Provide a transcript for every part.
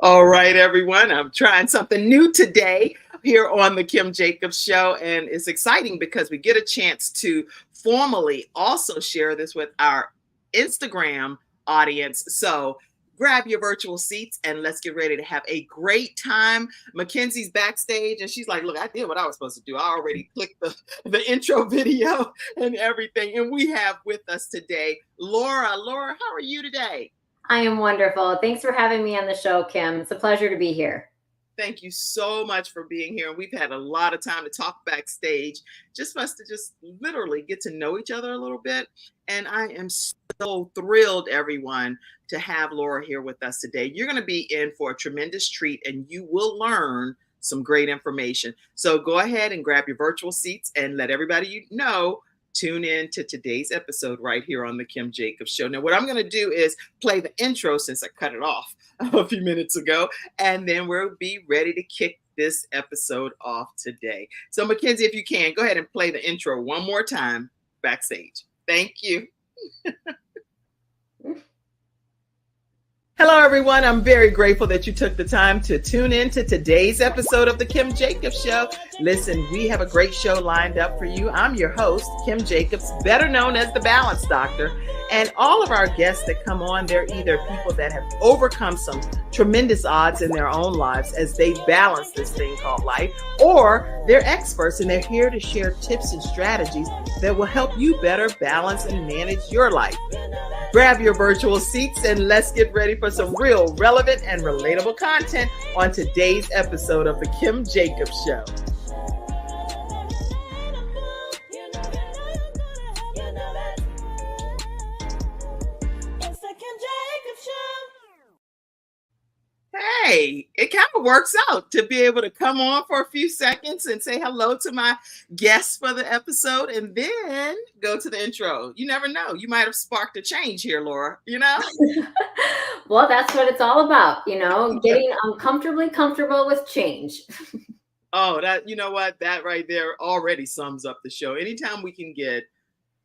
All right, everyone. I'm trying something new today here on the Kim Jacobs Show. And it's exciting because we get a chance to formally also share this with our Instagram audience. So grab your virtual seats and let's get ready to have a great time. Mackenzie's backstage and she's like, look, I did what I was supposed to do. I already clicked the intro video and everything. And we have with us today, Laura. Laura, how are you today? I am wonderful. Thanks for having me on the show, Kim. It's a pleasure to be here. Thank you so much for being here. We've had a lot of time to talk backstage, just for us to just literally get to know each other a little bit. And I am so thrilled, everyone, to have Laura here with us today. You're going to be in for a tremendous treat and you will learn some great information. So go ahead and grab your virtual seats and let everybody you know tune in to today's episode right here on the Kim Jacobs Show. Now, what I'm going to do is play the intro since I cut it off a few minutes ago, and then we'll be ready to kick this episode off today. So, Mackenzie, if you can, go ahead and play the intro one more time backstage. Thank you. Hello, everyone. I'm very grateful that you took the time to tune in to today's episode of the Kim Jacobs Show. Listen, we have a great show lined up for you. I'm your host, Kim Jacobs, better known as the Balance Doctor. And all of our guests that come on, they're either people that have overcome some tremendous odds in their own lives as they balance this thing called life, or they're experts and they're here to share tips and strategies that will help you better balance and manage your life. Grab your virtual seats and let's get ready for some real relevant and relatable content on today's episode of the Kim Jacobs Show. Hey, it kind of works out to be able to come on for a few seconds and say hello to my guests for the episode and then go to the intro. You never know. You might have sparked a change here, Laura, you know? Well, that's what it's all about, getting uncomfortably comfortable with change. Oh, that, you know what? That right there already sums up the show. Anytime we can get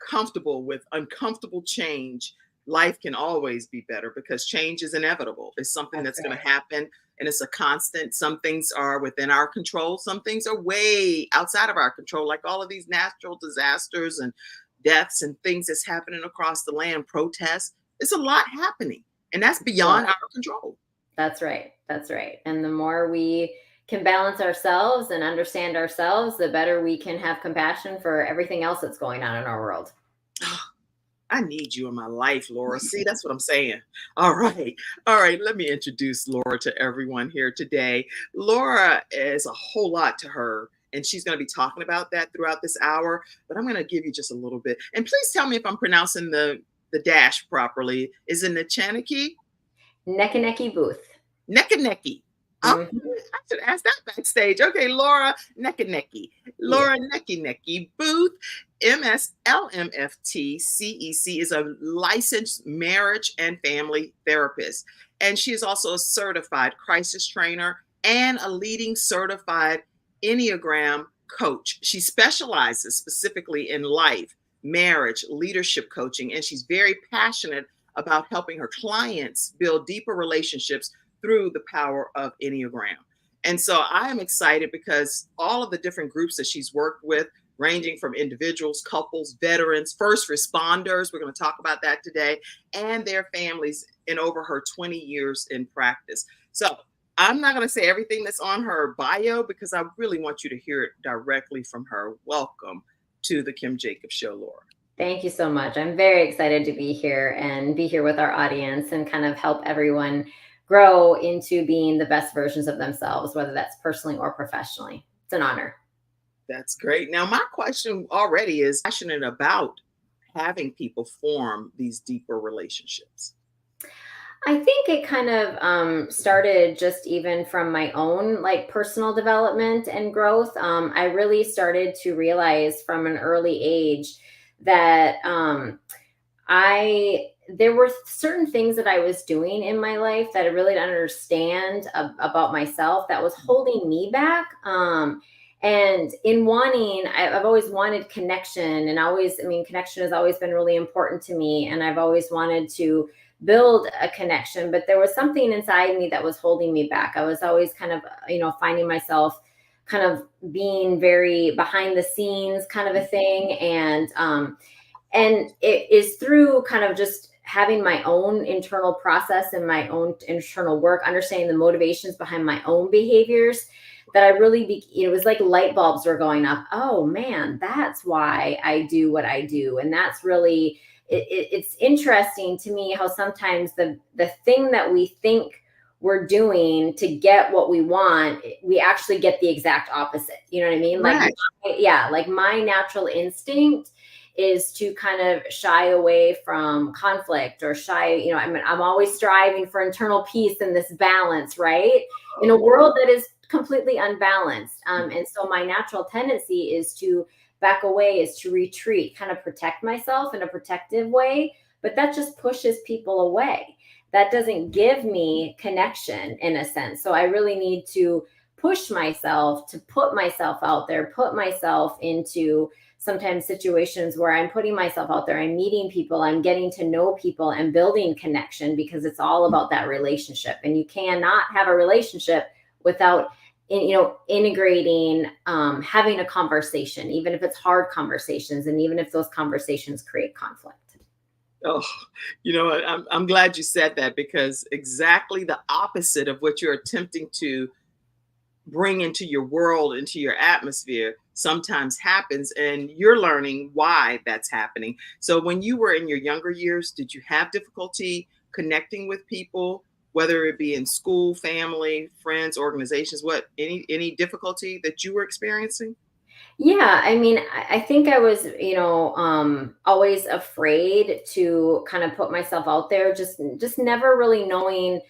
comfortable with uncomfortable change, life can always be better because change is inevitable. It's something that's going to happen and it's a constant. Some things are within our control. Some things are way outside of our control, like all of these natural disasters and deaths and things that's happening across the land, protests. It's a lot happening and that's beyond our control. That's right. That's right. And the more we can balance ourselves and understand ourselves, the better we can have compassion for everything else that's going on in our world. I need you in my life, Laura. See, that's what I'm saying. All right. Let me introduce Laura to everyone here today. Laura is a whole lot to her, and she's going to be talking about that throughout this hour. But I'm going to give you just a little bit. And please tell me if I'm pronouncing the dash properly. Is it Nechaneki? Nechaneki Booth. Nechaneki. I should ask that backstage. Okay, Laura Nechaneki. Laura Nechaneki Booth, MSLMFT-CEC, is a licensed marriage and family therapist. And she is also a certified crisis trainer and a leading certified Enneagram coach. She specializes specifically in life, marriage, leadership coaching, and she's very passionate about helping her clients build deeper relationships through the power of Enneagram. And so I am excited because all of the different groups that she's worked with, ranging from individuals, couples, veterans, first responders, we're going to talk about that today, and their families in over her 20 years in practice. So I'm not going to say everything that's on her bio because I really want you to hear it directly from her. Welcome to the Kim Jacobs Show, Laura. Thank you so much. I'm very excited to be here and be here with our audience and kind of help everyone grow into being the best versions of themselves, whether that's personally or professionally. It's an honor. That's great. Now, my question already is passionate about having people form these deeper relationships. I think it kind of started just even from my own personal development and growth. I really started to realize from an early age that there were certain things that I was doing in my life that I really didn't understand about myself that was holding me back. And I've always wanted connection, and connection has always been really important to me. And I've always wanted to build a connection, but there was something inside me that was holding me back. I was always kind of, finding myself kind of being very behind the scenes kind of a thing. And it is through kind of just having my own internal process and my own internal work, understanding the motivations behind my own behaviors, that I really it was like light bulbs were going up. Oh man, that's why I do what I do. And that's really it's interesting to me how sometimes the thing that we think we're doing to get what we want, we actually get the exact opposite. You know what I mean? Like, Right. yeah, like my natural instinct is to kind of shy away from conflict, or shy, I mean, I'm always striving for internal peace and this balance, right? In a Oh, world that is completely unbalanced. And so my natural tendency is to back away, is to retreat, kind of protect myself in a protective way. But that just pushes people away. That doesn't give me connection in a sense. So I really need to push myself to put myself out there, put myself into sometimes situations where I'm putting myself out there, I'm meeting people, I'm getting to know people and building connection, because it's all about that relationship. And you cannot have a relationship without integrating, having a conversation, even if it's hard conversations, and even if those conversations create conflict. oh, what? I'm glad you said that, because exactly the opposite of what you're attempting to bring into your world, into your atmosphere, sometimes happens, and you're learning why that's happening. So, when you were in your younger years, did you have difficulty connecting with people, whether it be in school, family, friends, organizations? What any difficulty that you were experiencing? Yeah, I mean, I think I was, always afraid to kind of put myself out there, just never really knowing.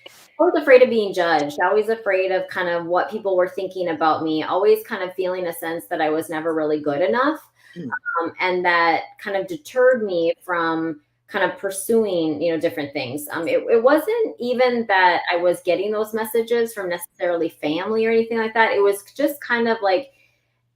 I was afraid of being judged, always afraid of kind of what people were thinking about me, always kind of feeling a sense that I was never really good enough. Hmm. And that kind of deterred me from kind of pursuing, different things. It wasn't even that I was getting those messages from necessarily family or anything like that. It was just kind of like,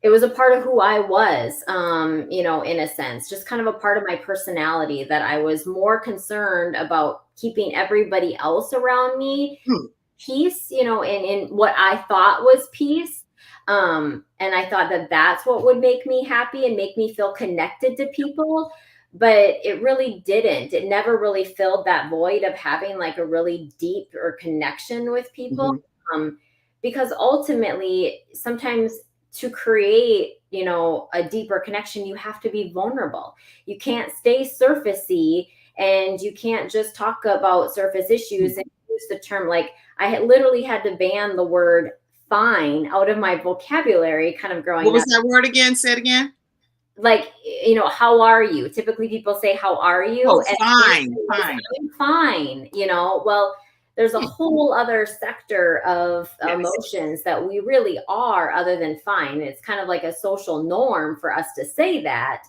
it was a part of who I was, in a sense, just kind of a part of my personality, that I was more concerned about keeping everybody else around me Hmm. peace, in what I thought was peace. And I thought that that's what would make me happy and make me feel connected to people. But it really didn't. It never really filled that void of having like a really deep or connection with people. Mhm. Um, because ultimately, sometimes to create, a deeper connection, you have to be vulnerable. You can't stay surfacey, and you can't just talk about surface issues and use the term, like, I had literally had to ban the word fine out of my vocabulary kind of What growing was up. that word again? Say it again. Like, how are you? Typically people say, how are you? Oh, And the answer fine, was, fine. I'm fine, well, there's a Hmm. whole other sector of Yes. emotions that we really are other than fine. It's kind of like a social norm for us to say that.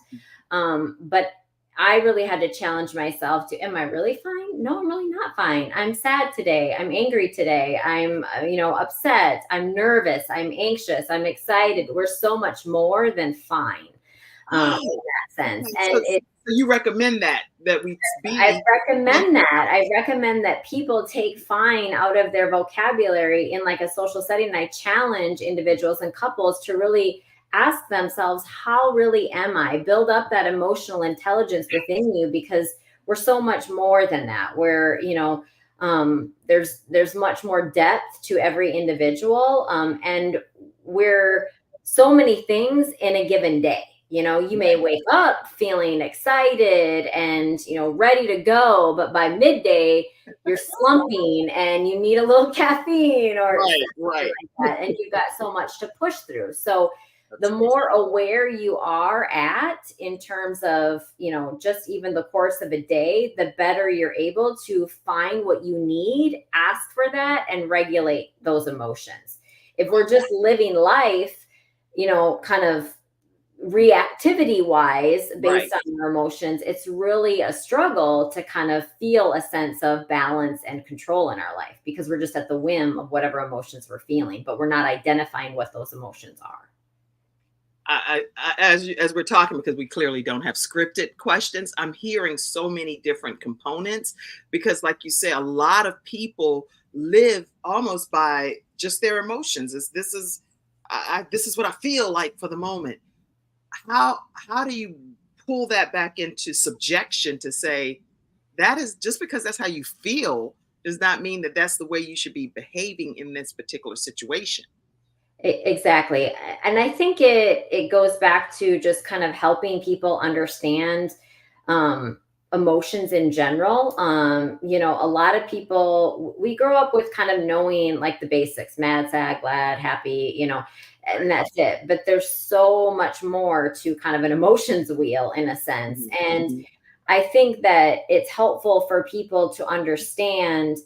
But I really had to challenge myself to, am I really fine? No, I'm really not fine. I'm sad today. I'm angry today. I'm, upset. I'm nervous. I'm anxious. I'm excited. We're so much more than fine, in Oh, that sense. okay. And So you recommend that we I be recommend that. I recommend that people take fine out of their vocabulary in like a social setting. And I challenge individuals and couples to really ask themselves, how really am I? Build up that emotional intelligence within you, because we're so much more than that. Where, there's much more depth to every individual. And we're so many things in a given day. You may wake up feeling excited and, ready to go, but by midday, you're slumping and you need a little caffeine or right, something right. like that. And you've got so much to push through. So the That's more aware you are at in terms of, just even the course of a day, the better you're able to find what you need, ask for that, and regulate those emotions. If we're just living life, kind of reactivity wise right. based on your emotions, it's really a struggle to kind of feel a sense of balance and control in our life, because we're just at the whim of whatever emotions we're feeling, but we're not identifying what those emotions are. As we're talking, because we clearly don't have scripted questions, I'm hearing so many different components because, like you say, a lot of people live almost by just their emotions. This is what I feel like for the moment. How do you pull that back into subjection to say that is just because that's how you feel does not mean that that's the way you should be behaving in this particular situation. Exactly. And I think it goes back to just kind of helping people understand um emotions in general. A lot of people, we grow up with kind of knowing like the basics: mad, sad, glad, happy, and Right. that's it. But there's so much more to kind of an emotions wheel in a sense. Mhm, And mhm. I think that it's helpful for people to understand,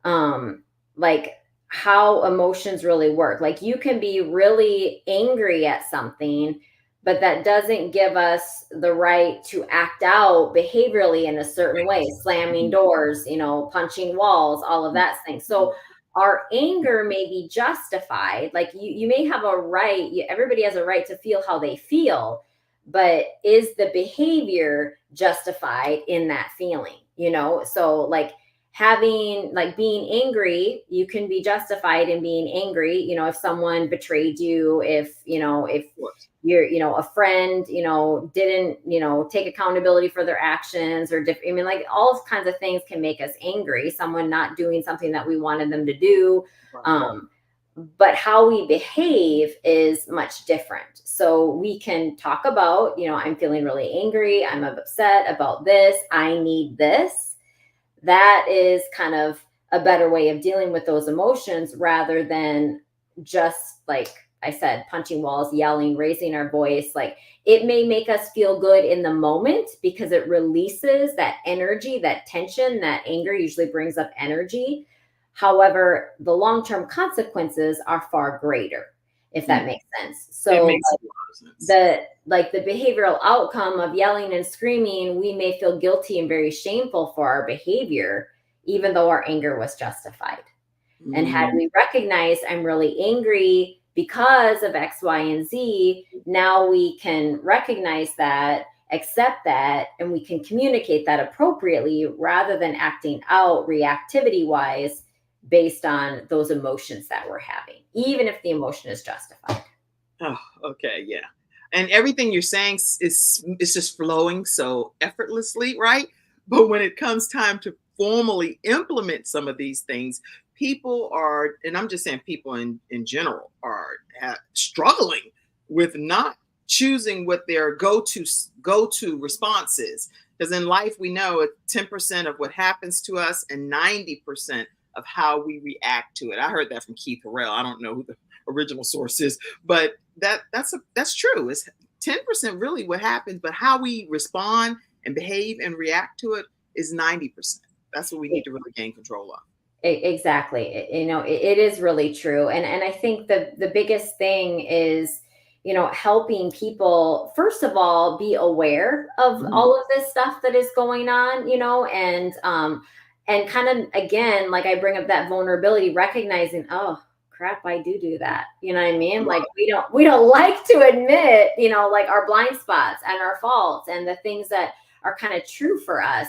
um, like how emotions really work. Like you can be really angry at something, but that doesn't give us the right to act out behaviorally in a certain way, slamming Mhm, doors, punching walls, all of mhm, that thing. mhm. So our anger may be justified. Like you may have a right, everybody has a right to feel how they feel, but is the behavior justified in that feeling? So like having, like, being angry, you can be justified in being angry, if someone betrayed you, if Of course. you're, a friend, didn't, take accountability for their actions, or I mean, like, all kinds of things can make us angry. Someone not doing something that we wanted them to do. Right. um but how we behave is much different. So we can talk about, I'm feeling really angry, I'm upset about this, I need this. That is kind of a better way of dealing with those emotions, rather than just, like I said, punching walls, yelling, raising our voice. Like, it may make us feel good in the moment because it releases that energy, that tension. That anger usually brings up energy. However, the long-term consequences are far greater, if Mm. that makes sense. It So makes a lot of sense. the behavioral outcome of yelling and screaming, we may feel guilty and very shameful for our behavior, even though our anger was justified. And had Mm. we recognized, I'm really angry because of X, Y, and Z, now we can recognize that, accept that, and we can communicate that appropriately, rather than acting out reactivity wise based on those emotions that we're having, even if the emotion is justified. Oh, okay, yeah. And everything you're saying is just flowing so effortlessly, right? But when it comes time to formally implement some of these things, people are, and I'm just saying people in general are struggling with not choosing what their go to response is. Because in life, we know it's 10% of what happens to us and 90% of how we react to it. I heard that from Keith Harrell. I don't know who the original source is, but that's true. It's 10% really what happens, but how we respond and behave and react to it is 90%. That's what we need to really gain control of. Exactly. It is really true. And I think the biggest thing is, helping people, first of all, be aware of Mhm. all of this stuff that is going on, and kind of, again, like I bring up that vulnerability, recognizing, oh crap, I do that. You know what I mean? Like, Right. we don't like to admit, like, our blind spots and our faults and the things that are kind of true for us.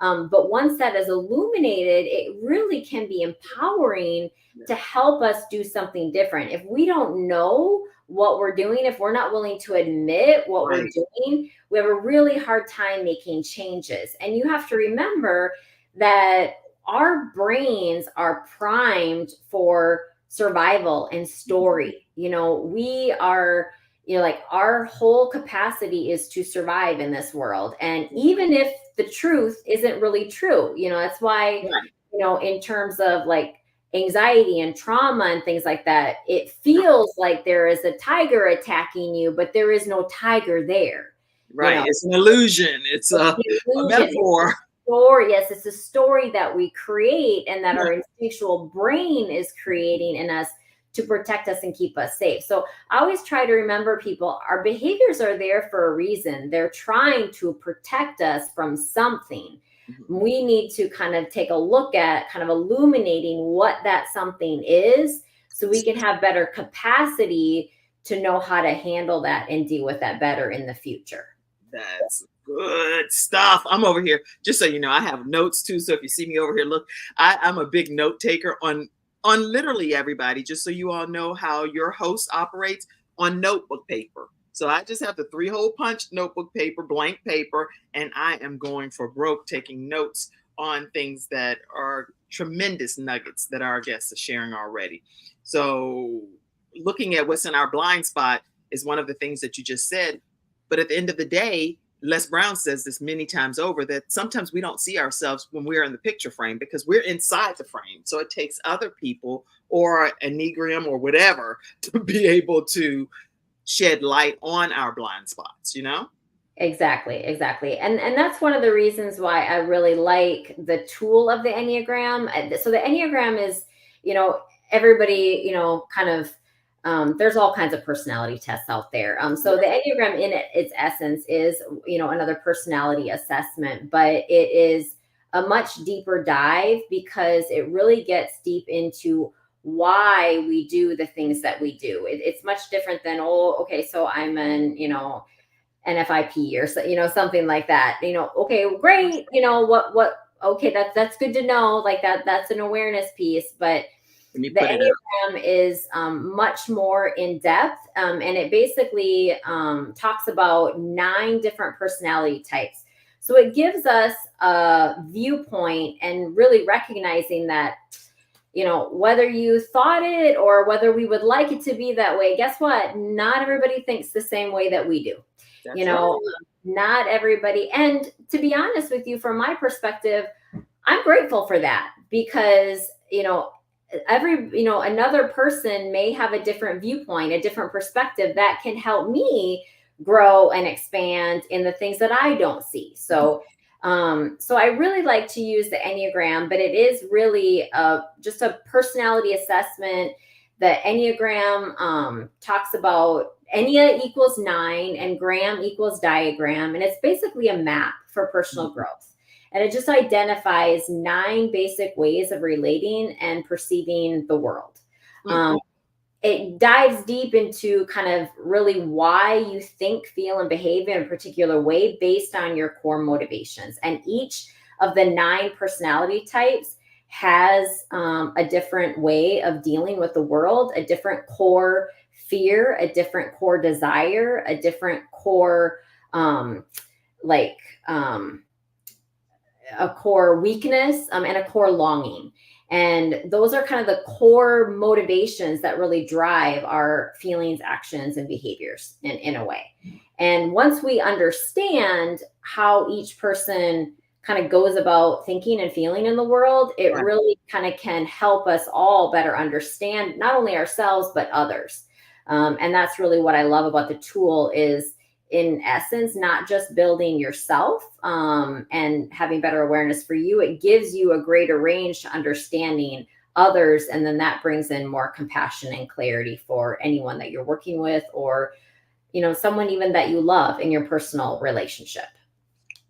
But once that is illuminated, it really can be empowering Yeah. to help us do something different. If we don't know what we're doing, if we're not willing to admit what we're Right. doing, we have a really hard time making changes. And you have to remember that our brains are primed for survival and story. We are, like, our whole capacity is to survive in this world. And even if the truth isn't really true, that's why, Right. in terms of like anxiety and trauma and things like that, it feels like there is a tiger attacking you, but there is no tiger there. you Right. know It's an illusion. It's it's a, the a illusion. It's the metaphor. story. Yes, it's a story that we create and that our instinctual brain is creating in us to protect us and keep us safe. So I always try to remember people, our behaviors are there for a reason. They're trying to protect us from something. Mhm. We need to kind of take a look at kind of illuminating what that something is, so we can have better capacity to know how to handle that and deal with that better in the future. That's good stuff. I'm over here, just so you know, I have notes too. So if you see me over here, look, I'm a big note taker on literally everybody, just so you all know how your host operates on notebook paper. So I just have the 3-hole punch notebook paper, blank paper, and I am going for broke taking notes on things that are tremendous nuggets that our guests are sharing already. So looking at what's in our blind spot is one of the things that you just said. But at the end of the day, Les Brown says this many times over, that sometimes we don't see ourselves when we're in the picture frame because we're inside the frame. So it takes other people or Enneagram or whatever to be able to shed light on our blind spots, you know? Exactly, exactly. And that's one of the reasons why I really like the tool of the Enneagram. So the Enneagram is, you know, everybody, you know, kind of there's all kinds of personality tests out there. So the Enneagram in its essence is, you know, another personality assessment, but it is a much deeper dive because it really gets deep into why we do the things that we do. It's much different than, oh, okay, so I'm an, you know, NFIP or so, you know, something like that. You know, okay, great. You know, okay, that's good to know. Like that's an awareness piece. But When you the put it up. Enneagram is much more in depth, and it basically talks about 9 different personality types. So it gives us a viewpoint and really recognizing that, you know, whether you thought it or whether we would like it to be that way, guess what? Not everybody thinks the same way that we do. You That's know, right. not everybody. And to be honest with you, from my perspective, I'm grateful for that because, you know, you know, another person may have a different viewpoint, a different perspective that can help me grow and expand in the things that I don't see. So I really like to use the Enneagram, but it is really just a personality assessment. The Enneagram talks about Ennea equals 9 and gram equals diagram. And it's basically a map for personal growth. And it just identifies 9 basic ways of relating and perceiving the world. It dives deep into kind of really why you think, feel, and behave in a particular way based on your core motivations. And each of the 9 personality types has a different way of dealing with the world, a different core fear, a different core desire, a different core, like, a core weakness, and a core longing. And those are kind of the core motivations that really drive our feelings, actions, and behaviors in a way. And once we understand how each person kind of goes about thinking and feeling in the world, it Right. really kind of can help us all better understand not only ourselves, but others. And that's really what I love about the tool is, in essence, not just building yourself and having better awareness for you, it gives you a greater range to understanding others. And then that brings in more compassion and clarity for anyone that you're working with, or, you know, someone even that you love in your personal relationship.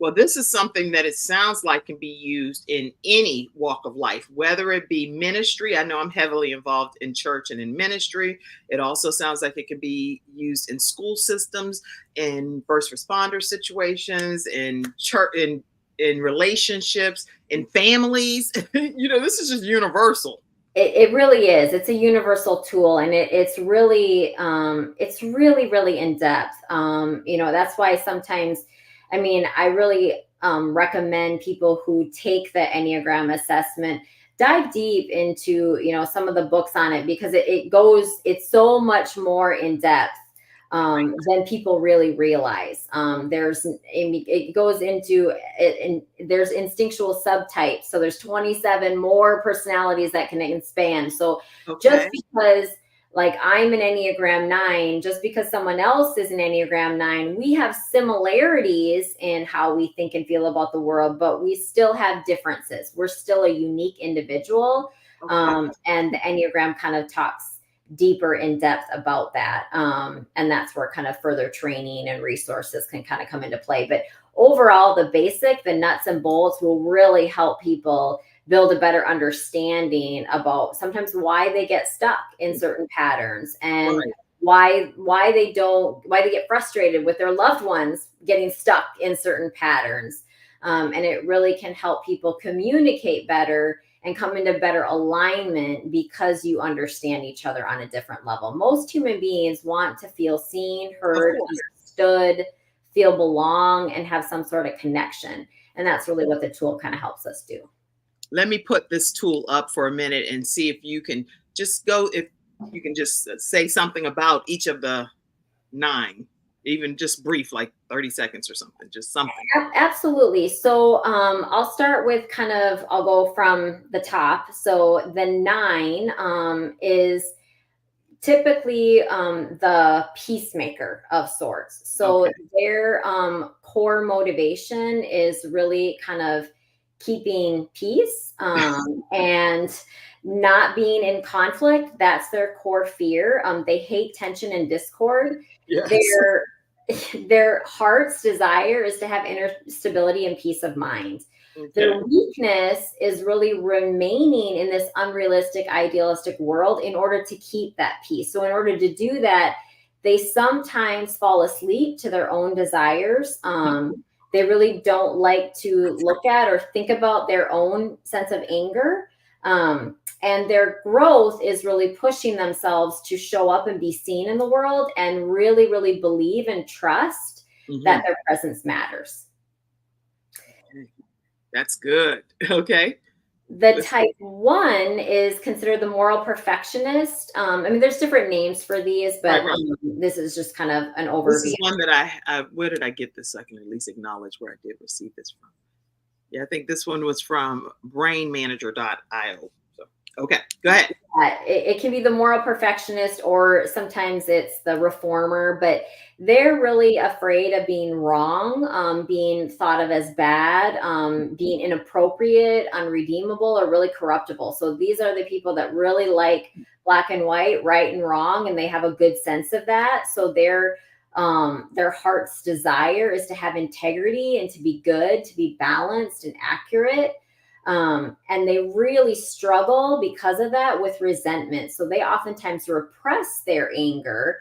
Well, this is something that it sounds like can be used in any walk of life, whether it be ministry. I know I'm heavily involved in church and in ministry. It also sounds like it can be used in school systems, in first responder situations, in church, in relationships, in families. You know, this is just universal. It really is. It's a universal tool, and it's really in depth. You know, that's why sometimes, I mean, I really recommend people who take the Enneagram assessment dive deep into, you know, some of the books on it, because it's so much more in depth than people really realize. It goes into it, and there's instinctual subtypes. So there's 27 more personalities that can expand. So just Okay. because, like, I'm an Enneagram 9, just because someone else is an Enneagram 9, we have similarities in how we think and feel about the world, but we still have differences. We're still a unique individual. Okay. And the Enneagram kind of talks deeper in depth about that. And that's where kind of further training and resources can kind of come into play. But overall, the nuts and bolts will really help people build a better understanding about sometimes why they get stuck in certain patterns, and Right. why they get frustrated with their loved ones getting stuck in certain patterns. And it really can help people communicate better and come into better alignment because you understand each other on a different level. Most human beings want to feel seen, Of heard, course. understood, feel belong, and have some sort of connection. And that's really what the tool kind of helps us do. Let me put this tool up for a minute and see if you can just go, if you can just say something about each of the 9, even just brief, like 30 seconds or something, just something. Absolutely. So I'll start with I'll go from the top. So the 9 is typically the peacemaker of sorts. So Okay. their core motivation is really kind of keeping peace and not being in conflict. That's their core fear. They hate tension and discord. Yes. Their their heart's desire is to have inner stability and peace of mind. Okay. Their weakness is really remaining in this unrealistic, idealistic world in order to keep that peace. So, in order to do that, they sometimes fall asleep to their own desires. They really don't like to look at or think about their own sense of anger. And their growth is really pushing themselves to show up and be seen in the world and really, really believe and trust that Hmm. their presence matters. That's good. Okay. The Let's, type 1 is considered the moral perfectionist. I mean, there's different names for these, right, but right. this is just kind of an This overview. is one that where did I get this? So I can at least acknowledge where I did receive this from. Yeah, I think this one was from brainmanager.io. So, okay, go ahead. It can be the moral perfectionist, or sometimes it's the reformer, but they're really afraid of being wrong, being thought of as bad, being inappropriate, unredeemable, or really corruptible. So these are the people that really like black and white, right and wrong, and they have a good sense of that. So their heart's desire is to have integrity and to be good, to be balanced and accurate. And they really struggle because of that with resentment. So they oftentimes repress their anger.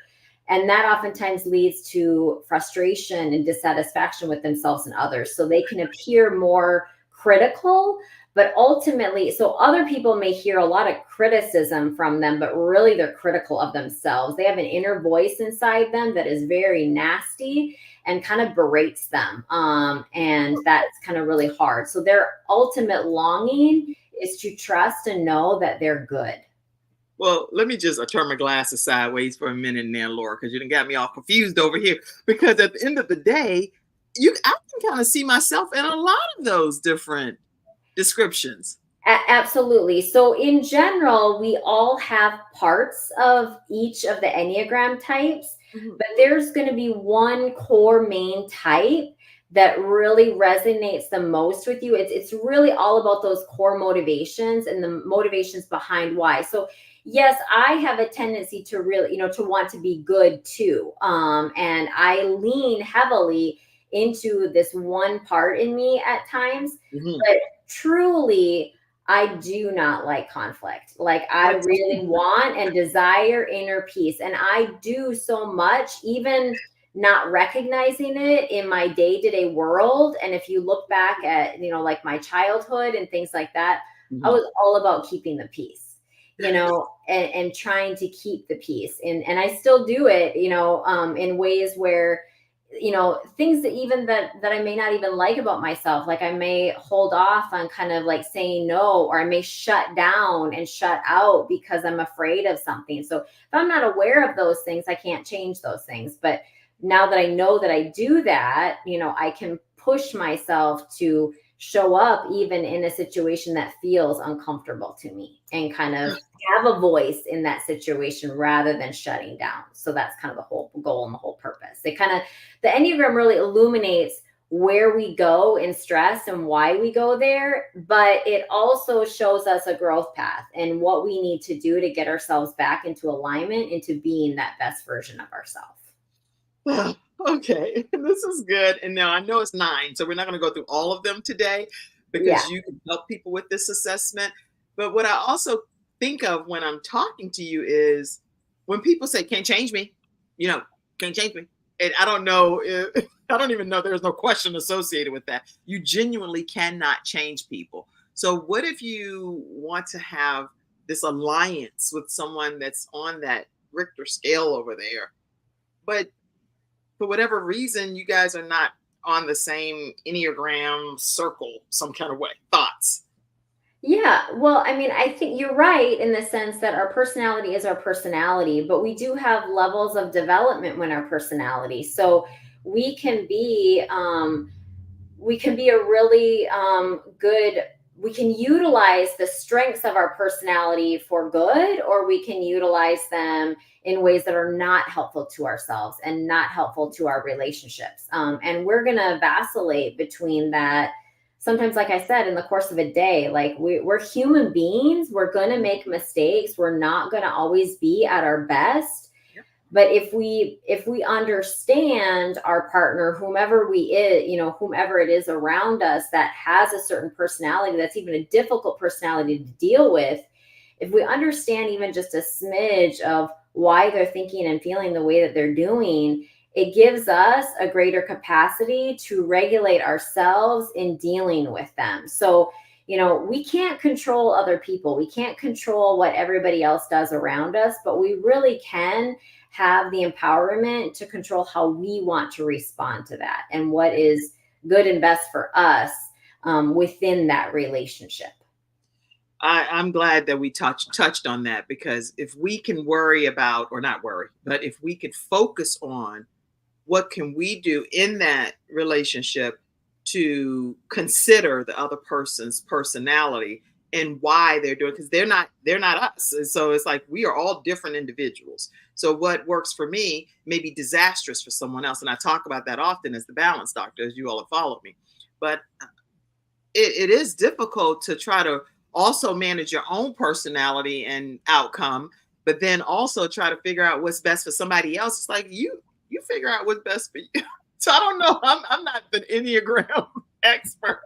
And that oftentimes leads to frustration and dissatisfaction with themselves and others. So they can appear more critical, but ultimately, so other people may hear a lot of criticism from them, but really they're critical of themselves. They have an inner voice inside them that is very nasty and kind of berates them. And that's kind of really hard. So their ultimate longing is to trust and know that they're good. Well, let me just turn my glasses sideways for a minute now, Laura, because you done got me all confused over here. Because at the end of the day, I can kind of see myself in a lot of those different descriptions. Absolutely. So, in general, we all have parts of each of the Enneagram types, Mhm. but there's going to be one core main type that really resonates the most with you. It's really all about those core motivations and the motivations behind why. So, yes, I have a tendency to really, to want to be good too. And I lean heavily into this one part in me at times. Mhm. But truly, I do not like conflict. Like, I That's really want and desire inner peace. And I do so much, even not recognizing it in my day to day world. And if you look back at, like my childhood and things like that, I Mhm. was all about keeping the peace, and trying to keep the peace. And I still do it, in ways where, things that even that I may not even like about myself. Like, I may hold off on kind of like saying no, or I may shut down and shut out because I'm afraid of something. So if I'm not aware of those things, I can't change those things. But now that I know that I do that, I can push myself to show up even in a situation that feels uncomfortable to me, and kind of have a voice in that situation rather than shutting down. So that's kind of the whole goal and the whole purpose. The Enneagram really illuminates where we go in stress and why we go there, but it also shows us a growth path and what we need to do to get ourselves back into alignment, into being that best version of ourselves. Okay, this is good. And now I know it's 9, so we're not going to go through all of them today Yeah. because you can help people with this assessment. But what I also think of when I'm talking to you is when people say can't change me, you know, can't change me. And I don't know if, I don't even know, there's no question associated with that. You genuinely cannot change people. So what if you want to have this alliance with someone that's on that Richter scale over there, but for whatever reason you guys are not on the same Enneagram circle some kind of way? Thoughts? Yeah, well, I mean, I think you're right in the sense that our personality is our personality, but we do have levels of development when our personality. So we can be we can be a really good, we can utilize the strengths of our personality for good, or we can utilize them in ways that are not helpful to ourselves and not helpful to our relationships. And we're going to vacillate between that. Sometimes, like I said, in the course of a day, like we're human beings, we're going to make mistakes, we're not going to always be at our best. But if we understand our partner, whomever we is, whomever it is around us that has a certain personality, that's even a difficult personality to deal with, if we understand even just a smidge of why they're thinking and feeling the way that they're doing, it gives us a greater capacity to regulate ourselves in dealing with them. So, we can't control other people. We can't control what everybody else does around us, but we really can have the empowerment to control how we want to respond to that and what is good and best for us within that relationship. I'm glad that we touched on that, because if we can worry about, or not worry, but if we could focus on what can we do in that relationship to consider the other person's personality and why they're doing, because they're not us. And so it's like we are all different individuals. So what works for me may be disastrous for someone else. And I talk about that often as the balance doctor, as you all have followed me. But it is difficult to try to also manage your own personality and outcome, but then also try to figure out what's best for somebody else. It's like you figure out what's best for you. So I don't know. I'm not the Enneagram expert.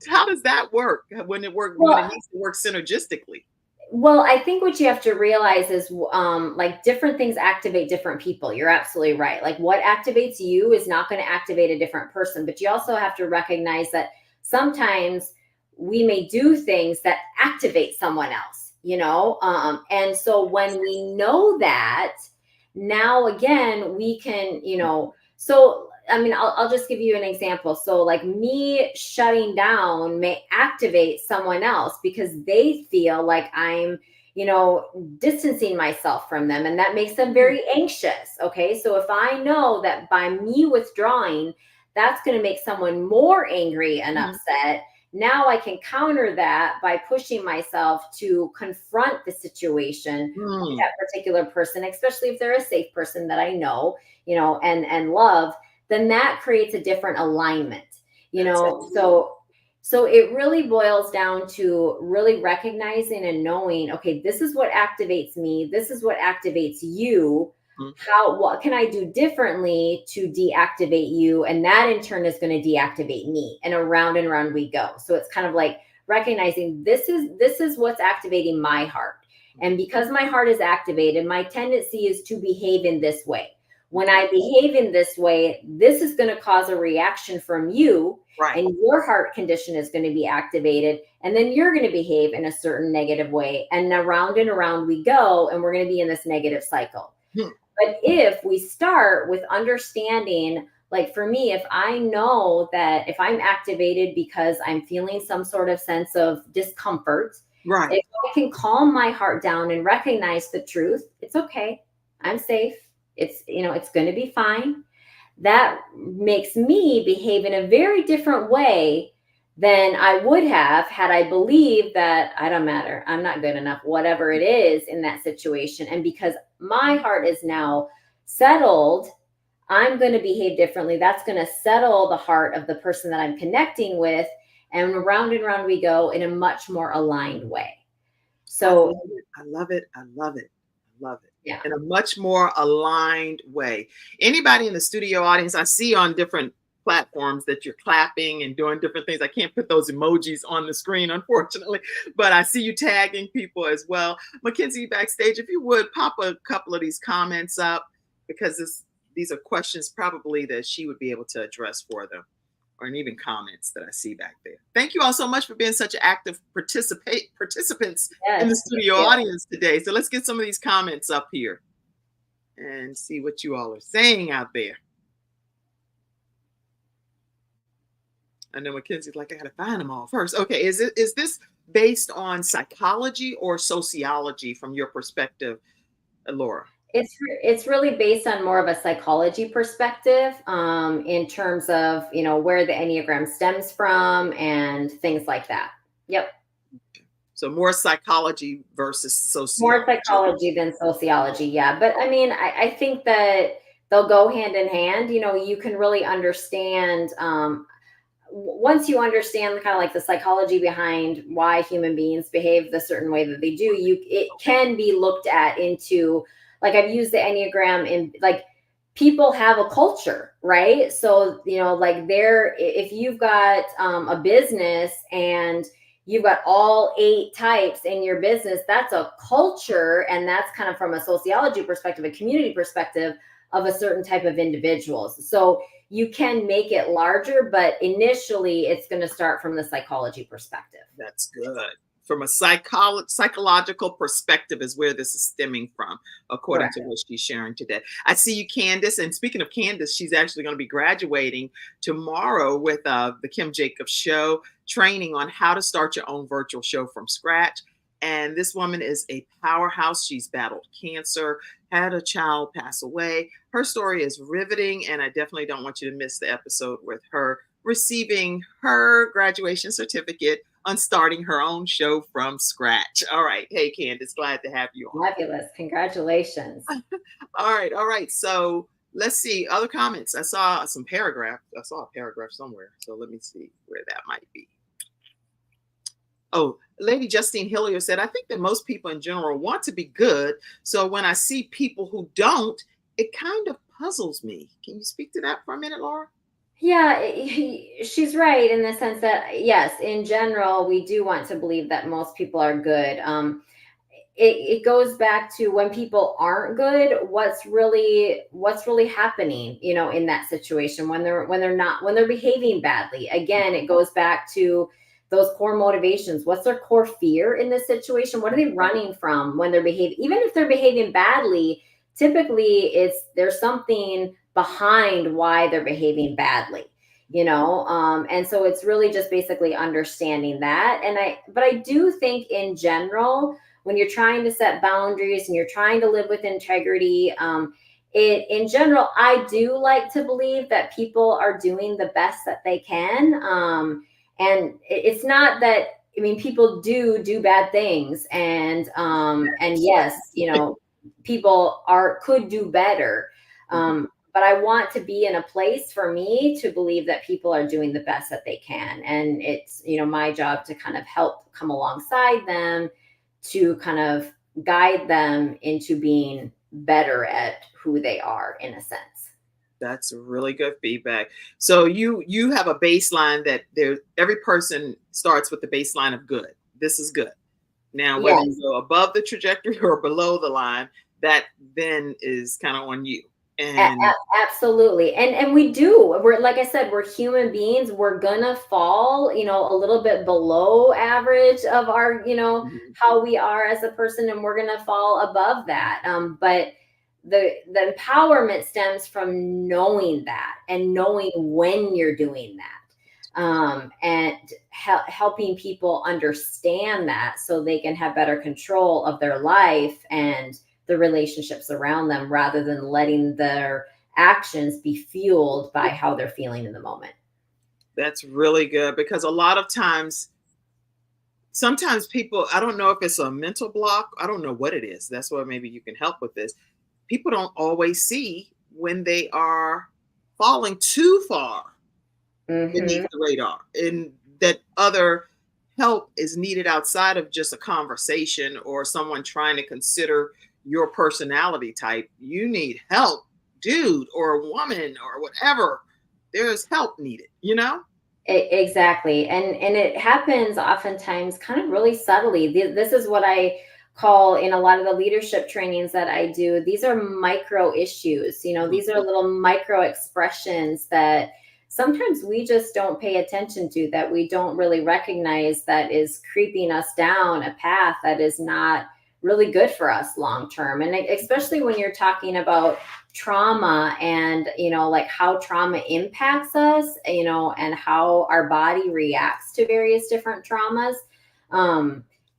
How does that work when when it Well, needs to work synergistically? Well, I think what you have to realize is like different things activate different people. You're absolutely right. Like what activates you is not going to activate a different person, but you also have to recognize that sometimes we may do things that activate someone else, and so when we know that, now again, we can, so I mean, I'll just give you an example. So, like me shutting down may activate someone else because they feel like I'm, distancing myself from them. And that makes them very anxious. Okay. So, if I know that by me withdrawing, that's going to make someone more angry and Mhm. upset, now I can counter that by pushing myself to confront the situation with Mm, that particular person, especially if they're a safe person that I know, and love, then that creates a different alignment, that's it. so it really boils down to really recognizing and knowing, okay, this is what activates me, this is what activates you. Mm, What can I do differently to deactivate you? And that in turn is going to deactivate me. And around we go. So it's kind of like recognizing this is what's activating my heart. And because my heart is activated, my tendency is to behave in this way. When okay. I behave in this way, this is going to cause a reaction from you, Right. and your heart condition is going to be activated. And then you're going to behave in a certain negative way. And around we go. And we're going to be in this negative cycle. Hmm. But if we start with understanding, like for me, if I know that if I'm activated because I'm feeling some sort of sense of discomfort, Right. if I can calm my heart down and recognize the truth, it's okay. I'm safe. It's going to be fine. That makes me behave in a very different way than I would have had I believed that I don't matter, I'm not good enough, whatever it is in that situation. And because my heart is now settled, I'm going to behave differently. That's going to settle the heart of the person that I'm connecting with. And round we go in a much more aligned way. I So, love it. I love it. I love it. I love it. yeah. In a much more aligned way. Anybody in the studio audience, I see on different platforms that you're clapping and doing different things. I can't put those emojis on the screen, unfortunately, but I see you tagging people as well. Mackenzie backstage, if you would pop a couple of these comments up, because these are questions probably that she would be able to address for them, or even comments that I see back there. Thank you all so much for being such active participants in the Yes, thank studio you. audience today. So let's get some of these comments up here and see what you all are saying out there. I know Mackenzie's like, I gotta find them all first. Okay, is this based on psychology or sociology from your perspective, Laura? It's really based on more of a psychology perspective, in terms of, where the Enneagram stems from and things like that. Yep. So more psychology versus More sociology. psychology than sociology, yeah. But I mean, I think that they'll go hand in hand. You can really understand, once you understand kind of like the psychology behind why human beings behave the certain way that they do, it can be looked at into, like, I've used the Enneagram in, like, people have a culture, right? So, like, if you've got a business and you've got all 8 types in your business, that's a culture. And that's kind of from a sociology perspective, a community perspective of a certain type of individuals. So you can make it larger, but initially it's going to start from the psychology perspective. That's good. From a psychological perspective is where this is stemming from, according Correct. to what she's sharing today. I see you, Candace. And speaking of Candace, she's actually going to be graduating tomorrow with the Kim Jacobs Show, training on how to start your own virtual show from scratch. And this woman is a powerhouse. She's battled cancer, had a child pass away. Her story is riveting, and I definitely don't want you to miss the episode with her receiving her graduation certificate on starting her own show from scratch. All right. Hey, Candace, glad to have you on. Fabulous. Congratulations. All right. All right. So let's see other comments. I saw some paragraph. I saw a paragraph somewhere. So let me see where that might be. Oh, Lady Justine Hillier said, I think that most people in general want to be good. So when I see people who don't, it kind of puzzles me. Can you speak to that for a minute, Laura? Yeah, she's right in the sense that, yes, in general, we do want to believe that most people are good. It goes back to when people aren't good, what's really happening, in that situation when they're behaving badly. Again, it goes back to those core motivations. What's their core fear in this situation? What are they running from when they're behaving? Even if they're behaving badly, typically there's something behind why they're behaving badly. And so it's really just basically understanding that. But I do think in general, when you're trying to set boundaries and you're trying to live with integrity, in general, I do like to believe that people are doing the best that they can. And it's not that, I mean, people do bad things, and yes, people could do better. But I want to be in a place for me to believe that people are doing the best that they can. And it's, my job to kind of help come alongside them, to kind of guide them into being better at who they are, in a sense. That's really good feedback. So you have a baseline that every person starts with the baseline of good. This is good. Now, whether you Yes. go above the trajectory or below the line, that then is kind of on you. A- And Absolutely. And we're, like I said, we're human beings. We're gonna fall, a little bit below average of our, mhm, how we are as a person, and we're gonna fall above that. But the empowerment stems from knowing that, and knowing when you're doing that, and helping people understand that, so they can have better control of their life and the relationships around them, rather than letting their actions be fueled by how they're feeling in the moment. that's really good, because a lot of times, sometimes people, I don't know if it's a mental block. I don't know what it is. That's why maybe you can help with this. People don't always see when they are falling too far beneath Hmm. the radar, and that other help is needed outside of just a conversation or someone trying to consider your personality type. You need help, dude or woman or whatever. there's help needed, you know? Exactly. And it happens oftentimes kind of really subtly. This is what I call in a lot of the leadership trainings that I do. These are micro issues. These are little micro expressions that sometimes we just don't pay attention to, that we don't really recognize, that is creeping us down a path that is not really good for us long term. And especially when you're talking about trauma and like how trauma impacts us, and how our body reacts to various different traumas.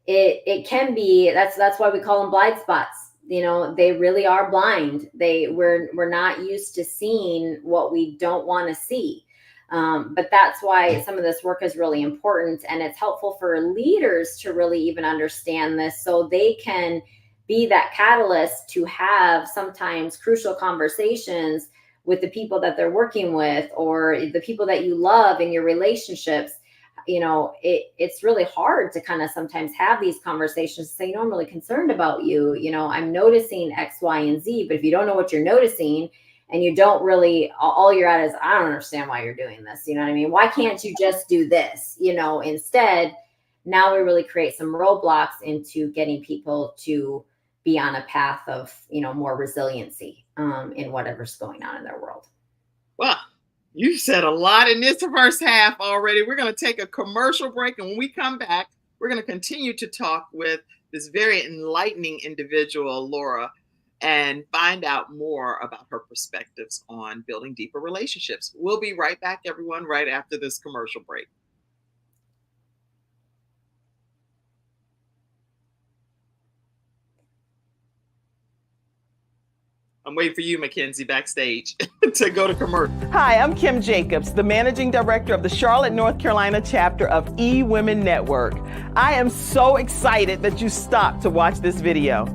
It can be, that's why we call them blind spots. They really are blind. We're not used to seeing what we don't want to see. But that's why some of this work is really important, and it's helpful for leaders to really even understand this, so they can be that catalyst to have sometimes crucial conversations with the people that they're working with, or the people that you love in your relationships. It's really hard to kind of sometimes have these conversations, say, I'm really concerned about you. I'm noticing X, Y, and Z. But if you don't know what you're noticing, and you don't really, all you're at is, I don't understand why you're doing this. You know what I mean? Why can't you just do this? Instead, now we really create some roadblocks into getting people to be on a path of, more resiliency in whatever's going on in their world. Well, you said a lot in this first half already. We're going to take a commercial break. And when we come back, we're going to continue to talk with this very enlightening individual, Laura, and find out more about her perspectives on building deeper relationships. We'll be right back, everyone, right after this commercial break. I'm waiting for you, Mackenzie, backstage to go to commercial. Hi, I'm Kim Jacobs, the Managing Director of the Charlotte, North Carolina chapter of eWomen Network. I am so excited that you stopped to watch this video.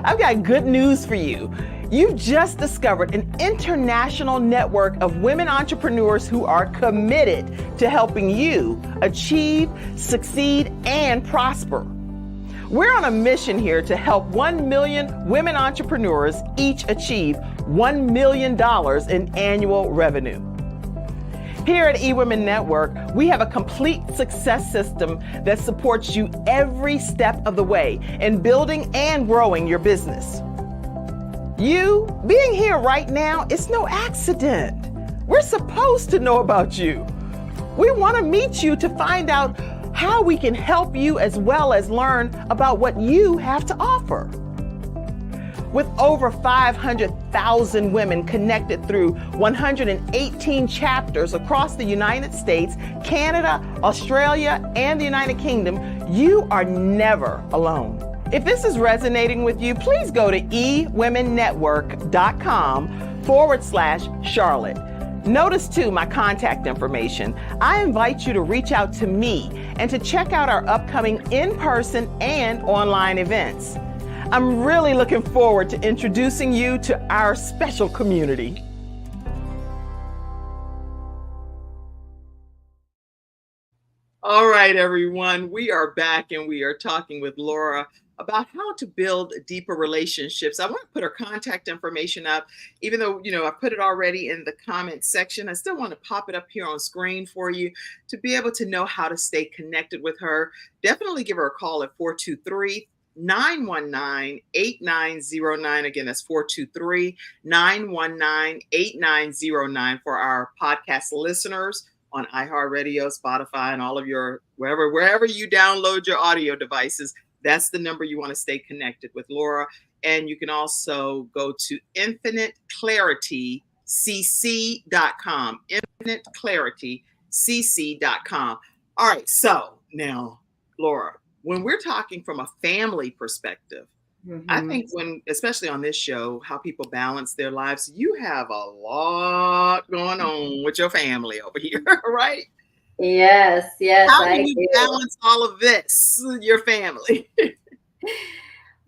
I've got good news for you. You've just discovered an international network of women entrepreneurs who are committed to helping you achieve, succeed, and prosper. We're on a mission here to help 1 million women entrepreneurs each achieve $1 million in annual revenue. Here at eWomen Network, we have a complete success system that supports you every step of the way in building and growing your business. You being here right now is no accident. We're supposed to know about you. We want to meet you to find out how we can help you, as well as learn about what you have to offer. With over 500,000 women connected through 118 chapters across the United States, Canada, Australia, and the United Kingdom, you are never alone. If this is resonating with you, please go to ewomennetwork.com/Charlotte. Notice too my contact information. I invite you to reach out to me and to check out our upcoming in-person and online events. I'm really looking forward to introducing you to our special community. All right, everyone, we are back and we are talking with Laura about how to build deeper relationships. I want to put her contact information up, even though, I put it already in the comment section. I still want to pop it up here on screen for you to be able to know how to stay connected with her. Definitely give her a call at 423-919-8909. Again, that's 423-919-8909 for our podcast listeners on iHeartRadio, Spotify, and all of your, wherever you download your audio devices. That's the number you want to stay connected with Laura. And you can also go to infiniteclaritycc.com. Infiniteclaritycc.com. All right. So now, Laura, when we're talking from a family perspective, I think especially on this show, how people balance their lives, you have a lot going on with your family over here, right? Yes. How do you balance all of this, your family?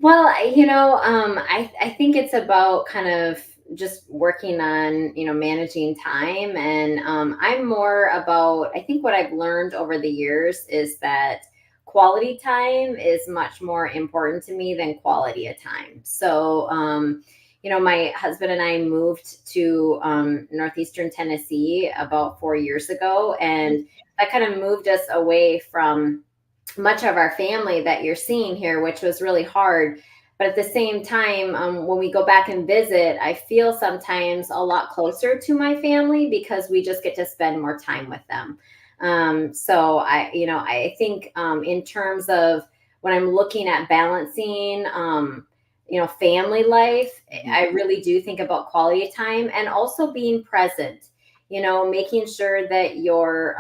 Well, I think it's about kind of just working on, managing time. And I'm more about, I think what I've learned over the years is that quality time is much more important to me than quality of time. So, my husband and I moved to northeastern Tennessee about 4 years ago, and that kind of moved us away from much of our family that you're seeing here, which was really hard. But at the same time, when we go back and visit, I feel sometimes a lot closer to my family because we just get to spend more time with them. So I think in terms of when I'm looking at balancing, family life, I really do think about quality time and also being present, making sure that you're,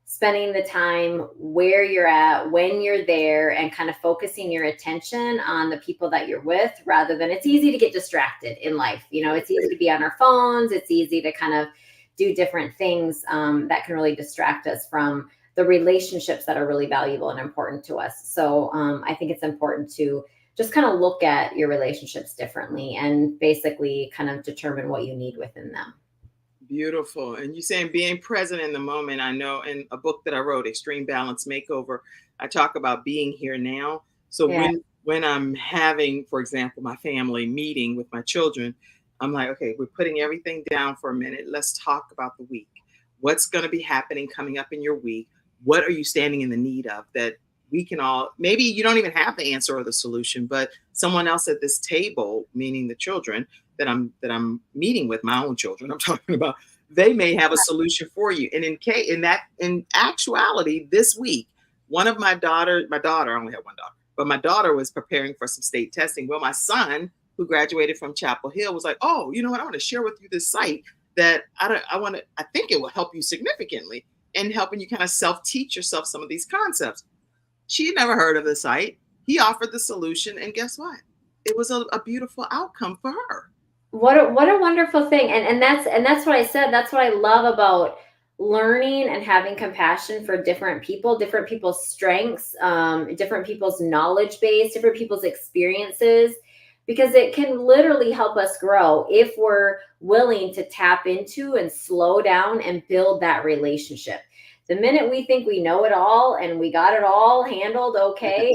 spending the time where you're at, when you're there, and kind of focusing your attention on the people that you're with, rather than, it's easy to get distracted in life. It's easy to be on our phones. It's easy to kind of do different things that can really distract us from the relationships that are really valuable and important to us. So I think it's important to just kind of look at your relationships differently and basically kind of determine what you need within them. Beautiful. And you're saying being present in the moment. I know in a book that I wrote, Extreme Balance Makeover, I talk about being here now. So Yeah. when I'm having, for example, my family meeting with my children, I'm like, okay, we're putting everything down for a minute. Let's talk about the week. What's going to be happening coming up in your week? What are you standing in the need of that we can all, maybe you don't even have the answer or the solution, but someone else at this table, meaning the children that I'm meeting with, my own children I'm talking about, they may have a solution for you. And in actuality, this week, one of my daughter, I only have one daughter, but my daughter was preparing for some state testing. Well, my son, who graduated from Chapel Hill, was like, oh, you know what? I want to share with you this site that I think it will help you significantly in helping you kind of self-teach yourself some of these concepts. She had never heard of the site. He offered the solution, and guess what? It was a beautiful outcome for her. What a wonderful thing. And that's what I said. That's what I love about learning and having compassion for different people, different people's strengths, different people's knowledge base, different people's experiences, because it can literally help us grow if we're willing to tap into and slow down and build that relationship. The minute we think we know it all and we got it all handled okay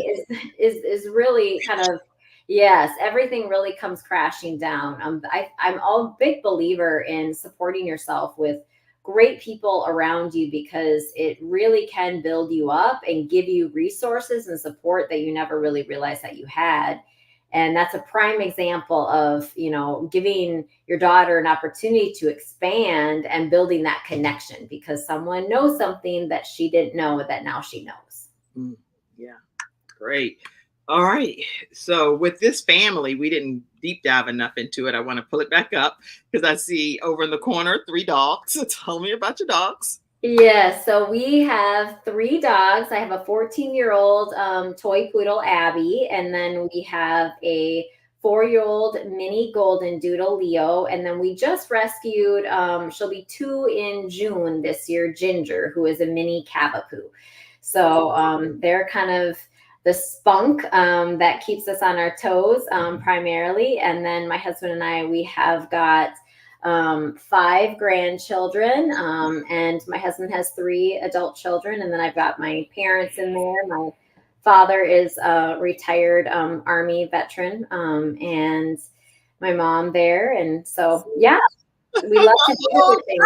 is really kind of, yes, everything really comes crashing down. I'm a big believer in supporting yourself with great people around you, because it really can build you up and give you resources and support that you never really realized that you had. And that's a prime example of, giving your daughter an opportunity to expand and building that connection because someone knows something that she didn't know that now she knows. Yeah, great. All right. So with this family, we didn't deep dive enough into it. I want to pull it back up because I see over in the corner 3 dogs. So tell me about your dogs. Yeah, so we have 3 dogs. I have a 14-year-old toy poodle, Abby, and then we have a 4-year-old mini golden doodle, Leo, and then we just rescued, she'll be 2 in June this year, Ginger, who is a mini Cavapoo. So they're kind of the spunk that keeps us on our toes primarily. And then my husband and I, we have got 5 grandchildren, and my husband has 3 adult children, and then I've got my parents in there. My father is a retired Army veteran, and my mom there, and so yeah, we love to do things.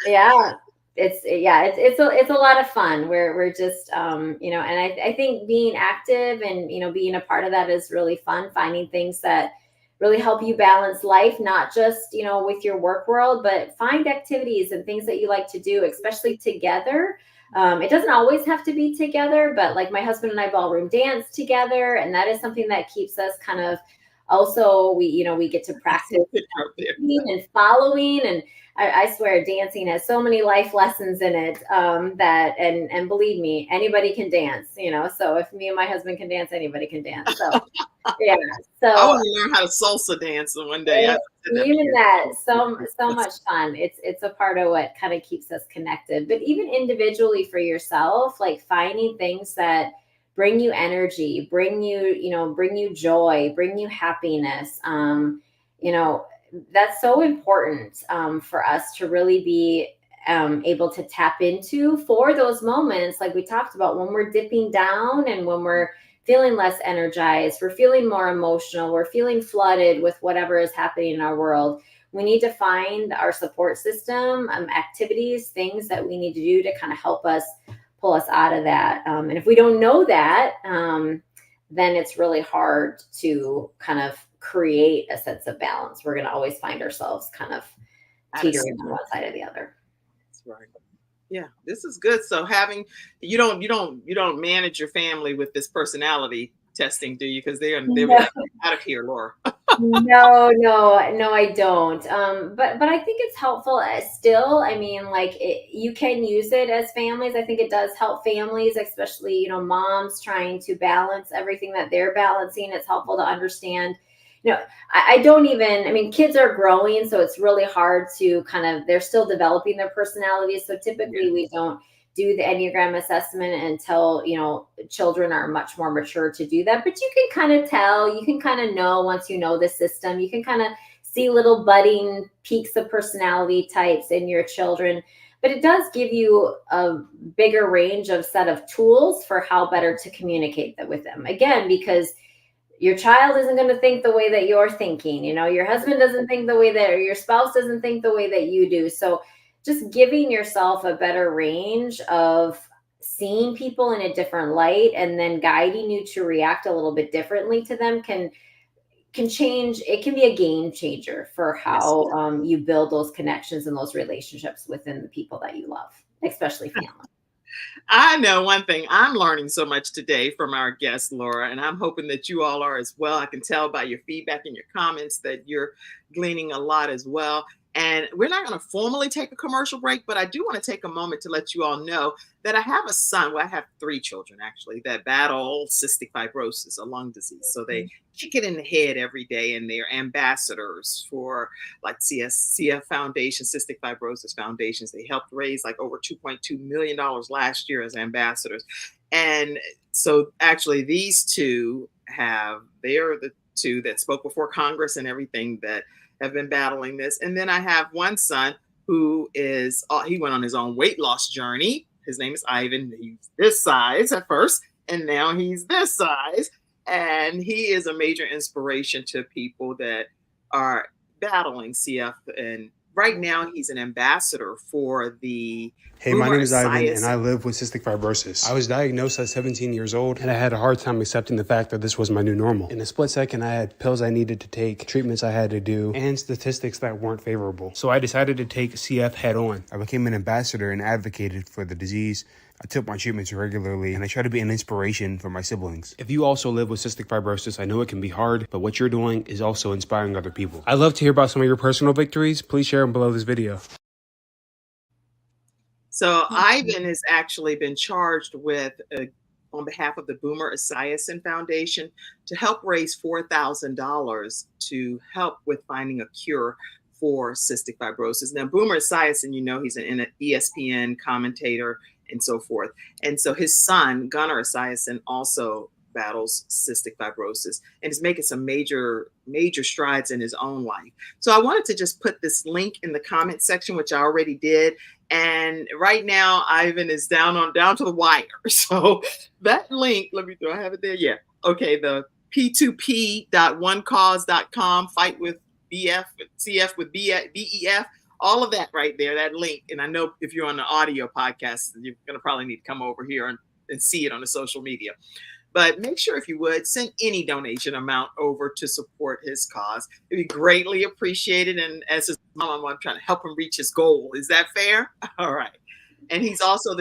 Yeah, it's a lot of fun. We're just and I think being active and being a part of that is really fun. Finding things that really help you balance life, not just, with your work world, but find activities and things that you like to do, especially together. It doesn't always have to be together, but like my husband and I ballroom dance together. And that is something that keeps us kind of also, we get to practice and following. And I swear dancing has so many life lessons in it and believe me, anybody can dance, so if me and my husband can dance, anybody can dance. So yeah. So I want to learn how to salsa dance one day. Even that, so much fun. It's a part of what kind of keeps us connected. But even individually for yourself, like finding things that bring you energy, bring you joy, bring you happiness. That's so important for us to really be able to tap into for those moments, like we talked about, when we're dipping down and when we're feeling less energized, we're feeling more emotional, we're feeling flooded with whatever is happening in our world. We need to find our support system, activities, things that we need to do to kind of help us pull us out of that. And if we don't know that, then it's really hard to kind of create a sense of balance. We're going to always find ourselves kind of teetering on one side or the other. That's right. Yeah, this is good. So having you don't manage your family with this personality testing, do you? Because they're like, out of here, Laura. No, I don't. But I think it's helpful still. I mean, like you can use it as families. I think it does help families, especially, you know, moms trying to balance everything that they're balancing. It's helpful to understand. You know, I mean, kids are growing, so it's really hard to they're still developing their personalities. So typically we don't do the Enneagram assessment until, you know, children are much more mature to do that. But you can kind of tell, you can kind of know once you know the system, you can kind of see little budding peaks of personality types in your children. But it does give you a bigger range of set of tools for how better to communicate that with them. Again, because your child isn't going to think the way that you're thinking. You know, your husband doesn't think the way that, or your spouse doesn't think the way that you do. So just giving yourself a better range of seeing people in a different light and then guiding you to react a little bit differently to them can change. It can be a game changer for how you build those connections and those relationships within the people that you love, especially family. I know one thing. I'm learning so much today from our guest, Laura, and I'm hoping that you all are as well. I can tell by your feedback and your comments that you're gleaning a lot as well. And we're not going to formally take a commercial break, but I do want to take a moment to let you all know that I have a son. Well, I have 3 children, actually, that battle cystic fibrosis, a lung disease. So they kick it in the head every day, and they're ambassadors for like CF Foundation, Cystic Fibrosis Foundations. They helped raise like over $2.2 million last year as ambassadors. And so actually these two they're the 2 that spoke before Congress and everything that have been battling this. And then I have one son who he went on his own weight loss journey. His name is Ivan. He's this size at first, and now he's this size. And he is a major inspiration to people that are battling CF. And right now he's an ambassador for the Hey, my name is Ivan, and I live with cystic fibrosis. I was diagnosed at 17 years old, and I had a hard time accepting the fact that this was my new normal. In a split second, I had pills I needed to take, treatments I had to do, and statistics that weren't favorable. So I decided to take CF head on. I became an ambassador and advocated for the disease. I took my treatments regularly, and I try to be an inspiration for my siblings. If you also live with cystic fibrosis, I know it can be hard, but what you're doing is also inspiring other people. I'd love to hear about some of your personal victories. Please share them below this video. So Ivan has actually been charged with, on behalf of the Boomer Esiason Foundation, to help raise $4,000 to help with finding a cure for cystic fibrosis. Now, Boomer Esiason, you know, he's an ESPN commentator and so forth. And so his son, Gunnar Esiason, also battles cystic fibrosis and is making some major strides in his own life. So I wanted to just put this link in the comment section, which I already did. And right now, Ivan is down to the wire. So that link, do I have it there? Yeah. Okay. The p2p.onecause.com, fight with BF, CF with BEF, all of that right there, that link. And I know if you're on the audio podcast, you're going to probably need to come over here and see it on the social media. But make sure, if you would, send any donation amount over to support his cause. It'd be greatly appreciated. And as his mom, I'm trying to help him reach his goal. Is that fair? All right. And he's also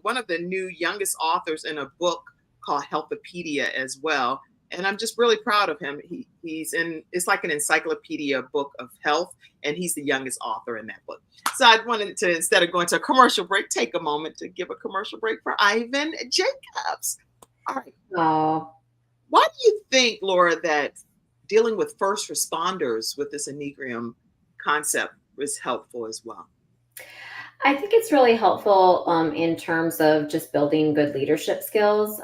one of the new youngest authors in a book called Healthopedia as well. And I'm just really proud of him. It's like an encyclopedia book of health, and he's the youngest author in that book. So I wanted to, instead of going to a commercial break, take a moment to give a commercial break for Ivan Jacobs. All right. Oh. Why do you think, Laura, that dealing with first responders with this Enneagram concept is helpful as well? I think it's really helpful in terms of just building good leadership skills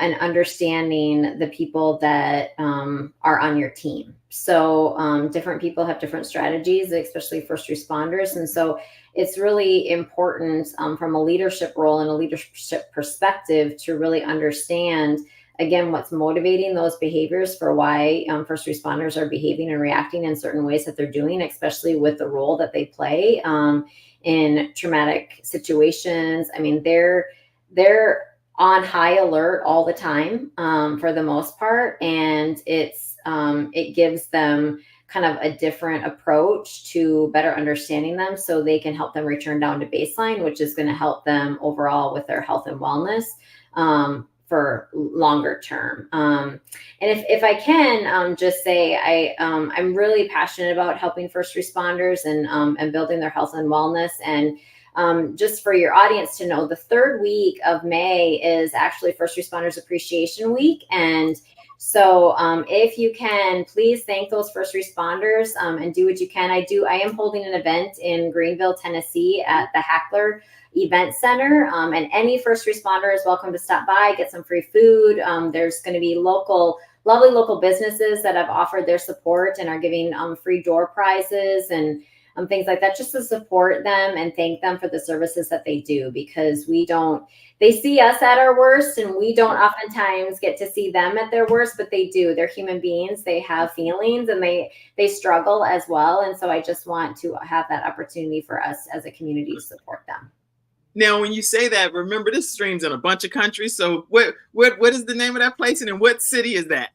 and understanding the people that are on your team. So different people have different strategies, especially first responders. And so it's really important from a leadership role and a leadership perspective to really understand again, what's motivating those behaviors for why first responders are behaving and reacting in certain ways that they're doing, especially with the role that they play in traumatic situations. I mean, they're on high alert all the time for the most part, and it gives them kind of a different approach to better understanding them, so they can help them return down to baseline, which is going to help them overall with their health and wellness for longer term. And if I can just say, I'm really passionate about helping first responders and building their health and wellness. And just for your audience to know, the third week of May is actually First Responders Appreciation Week. And so if you can, please thank those first responders and do what you can. I am holding an event in Greenville, Tennessee at the Hackler Event Center. And any first responder is welcome to stop by, get some free food. There's going to be lovely local businesses that have offered their support and are giving free door prizes and things like that, just to support them and thank them for the services that they do, because they see us at our worst and we don't oftentimes get to see them at their worst, but they do. They're human beings. They have feelings and they struggle as well. And so I just want to have that opportunity for us as a community to support them. Now, when you say that, remember this streams in a bunch of countries. So what is the name of that place, and in what city is that?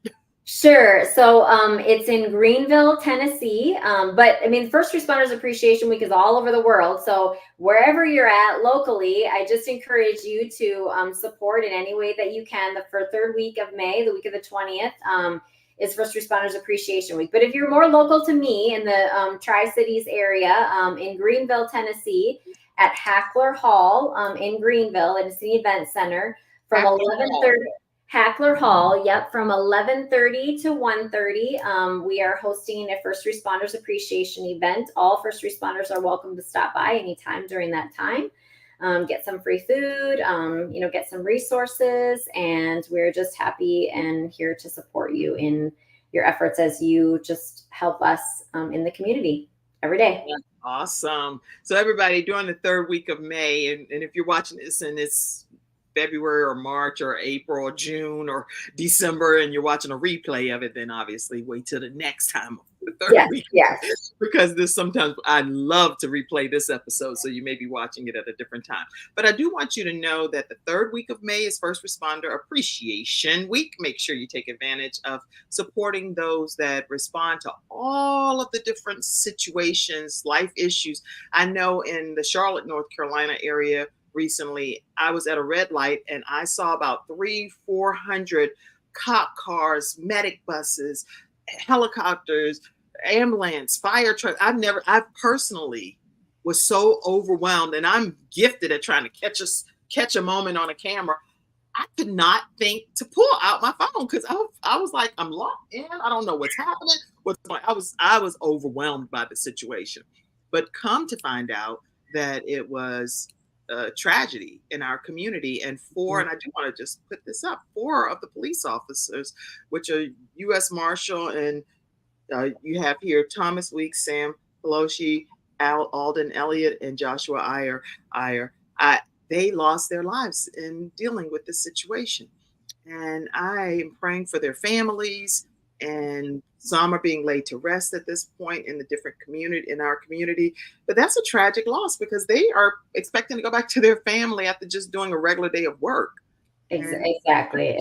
Sure. So it's in Greenville, Tennessee. But I mean, First Responders Appreciation Week is all over the world. So wherever you're at locally, I just encourage you to support in any way that you can. The third week of May, the week of the 20th, is First Responders Appreciation Week. But if you're more local to me in the Tri-Cities area, in Greenville, Tennessee, at Hackler Hall in Greenville, it's the event center from 11:30. Hackler Hall, yep, from 11:30 to 1:30. We are hosting a First Responders Appreciation event. All first responders are welcome to stop by anytime during that time. Get some free food, get some resources, and we're just happy and here to support you in your efforts as you just help us in the community every day. Yeah, awesome. So everybody, during the third week of May, and if you're watching this and it's February or March or April or June or December and you're watching a replay of it, then obviously wait till the next time, the third week. Yes. Because sometimes I love to replay this episode, so you may be watching it at a different time. But I do want you to know that the third week of May is First Responder Appreciation Week. Make sure you take advantage of supporting those that respond to all of the different situations, life issues. I know in the Charlotte, North Carolina area, recently, I was at a red light and I saw about 300-400 cop cars, medic buses, helicopters, ambulance, fire trucks. I personally was so overwhelmed, and I'm gifted at trying to catch a moment on a camera. I could not think to pull out my phone because I was like, I'm locked in. I don't know what's happening. I was overwhelmed by the situation. But come to find out that it was tragedy in our community, and and I do want to just put this up, 4 of the police officers, which are U.S. Marshal, and you have here Thomas Weeks, Sam Pelosi, Alden Elliott, and Joshua Iyer. They lost their lives in dealing with this situation, and I am praying for their families, and some are being laid to rest at this point in our community. But that's a tragic loss because they are expecting to go back to their family after just doing a regular day of work. Exactly.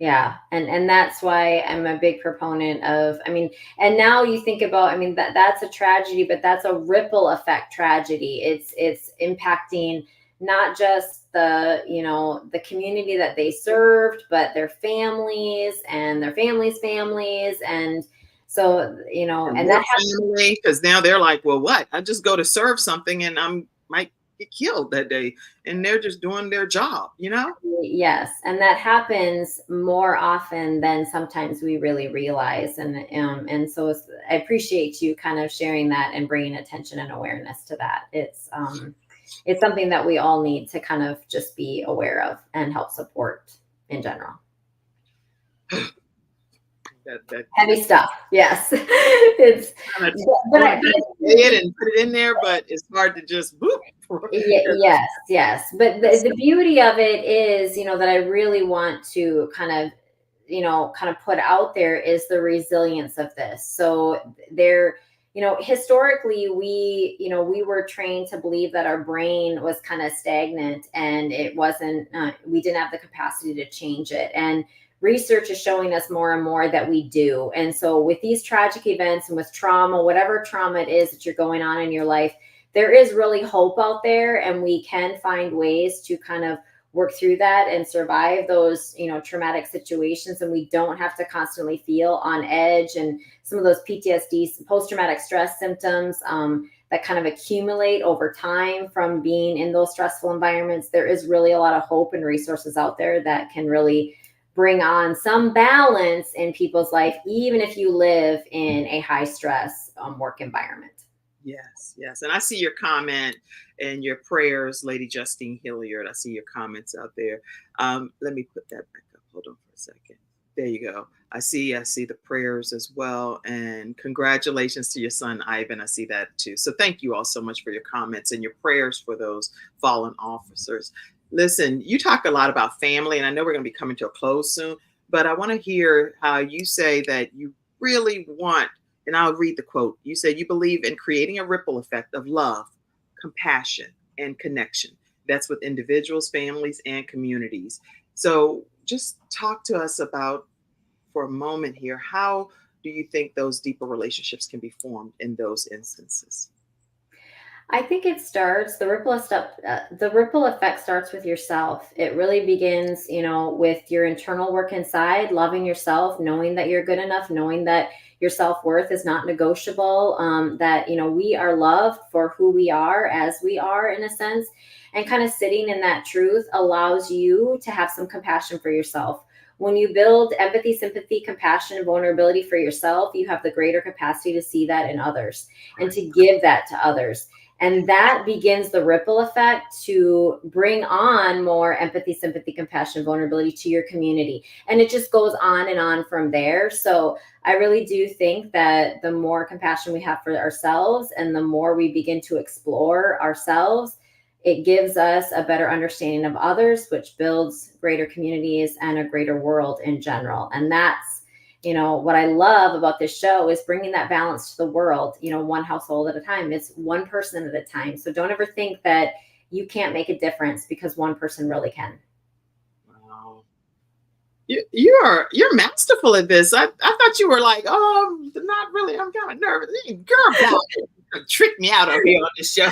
Yeah. And that's why I'm a big proponent of, and now you think about, that's a tragedy, but that's a ripple effect tragedy. It's impacting not just the community that they served, but their families and their families' families. And so, and that family, because now they're like, well, what? I just go to serve something and might get killed that day, and they're just doing their job, Yes. And that happens more often than sometimes we really realize. And so I appreciate you kind of sharing that and bringing attention and awareness to that. It's something that we all need to kind of just be aware of and help support in general. that heavy stuff. Yes. It's, kind of but want to say it and put it in there, but it's hard to just boop. yes, yes. But the beauty of it is, that I really want to kind of put out there is the resilience of this. So there, historically we were trained to believe that our brain was kind of stagnant and it wasn't, we didn't have the capacity to change it. And research is showing us more and more that we do. And so with these tragic events and with trauma, whatever trauma it is that you're going on in your life, there is really hope out there, and we can find ways to kind of work through that and survive those, traumatic situations. And we don't have to constantly feel on edge, and some of those PTSD, post-traumatic stress symptoms, that kind of accumulate over time from being in those stressful environments. There is really a lot of hope and resources out there that can really bring on some balance in people's life, even if you live in a high stress work environment. Yes, yes. And I see your comment and your prayers, Lady Justine Hilliard. I see your comments out there. Let me put that back up. Hold on for a second. There you go. I see the prayers as well. And congratulations to your son, Ivan. I see that too. So thank you all so much for your comments and your prayers for those fallen officers. Listen, you talk a lot about family, and I know we're going to be coming to a close soon, but I want to hear how you say that you really want, and I'll read the quote. You said you believe in creating a ripple effect of love, compassion, and connection. That's with individuals, families, and communities. So just talk to us about, for a moment here, how do you think those deeper relationships can be formed in those instances? I think it starts, the ripple effect starts with yourself. It really begins, with your internal work inside, loving yourself, knowing that you're good enough, knowing that your self-worth is not negotiable, that, we are loved for who we are, as we are, in a sense, and kind of sitting in that truth allows you to have some compassion for yourself. When you build empathy, sympathy, compassion, and vulnerability for yourself, you have the greater capacity to see that in others and to give that to others. And that begins the ripple effect to bring on more empathy, sympathy, compassion, vulnerability to your community. And it just goes on and on from there. So I really do think that the more compassion we have for ourselves and the more we begin to explore ourselves, it gives us a better understanding of others, which builds greater communities and a greater world in general. And that's, what I love about this show is bringing that balance to the world, one household at a time. It's one person at a time. So don't ever think that you can't make a difference, because one person really can. Wow. You're masterful at this. I thought you were like, oh, not really. I'm kind of nervous. Girl, trick me out of here on this show.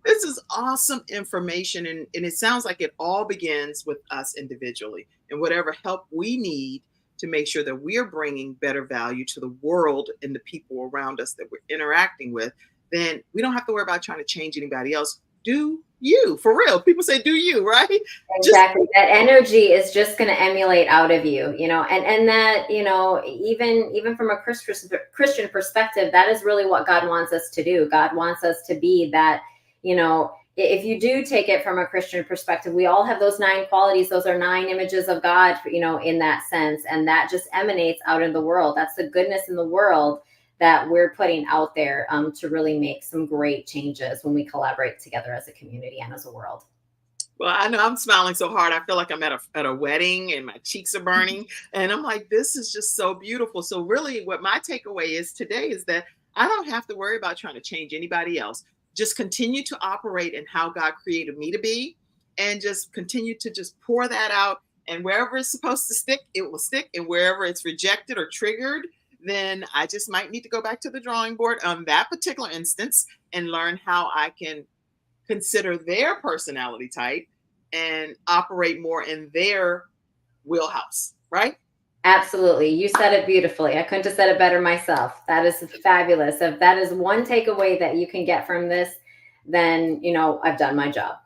This is awesome information. And it sounds like it all begins with us individually, and whatever help we need to make sure that we are bringing better value to the world and the people around us that we're interacting with, then we don't have to worry about trying to change anybody else. Do you, for real. People say, do you, right? Exactly. That energy is just going to emulate out of you, and that, even from a Christian perspective, that is really what God wants us to do. God wants us to be that, if you do take it from a Christian perspective, we all have those 9 qualities. Those are 9 images of God, in that sense. And that just emanates out in the world. That's the goodness in the world that we're putting out there, to really make some great changes when we collaborate together as a community and as a world. Well, I know I'm smiling so hard. I feel like I'm at a wedding and my cheeks are burning. And I'm like, this is just so beautiful. So really what my takeaway is today is that I don't have to worry about trying to change anybody else. Just continue to operate in how God created me to be, and just continue to just pour that out. And wherever it's supposed to stick, it will stick. And wherever it's rejected or triggered, then I just might need to go back to the drawing board on that particular instance and learn how I can consider their personality type and operate more in their wheelhouse, right? Absolutely. You said it beautifully. I couldn't have said it better myself. That is fabulous. If that is one takeaway that you can get from this, then, I've done my job.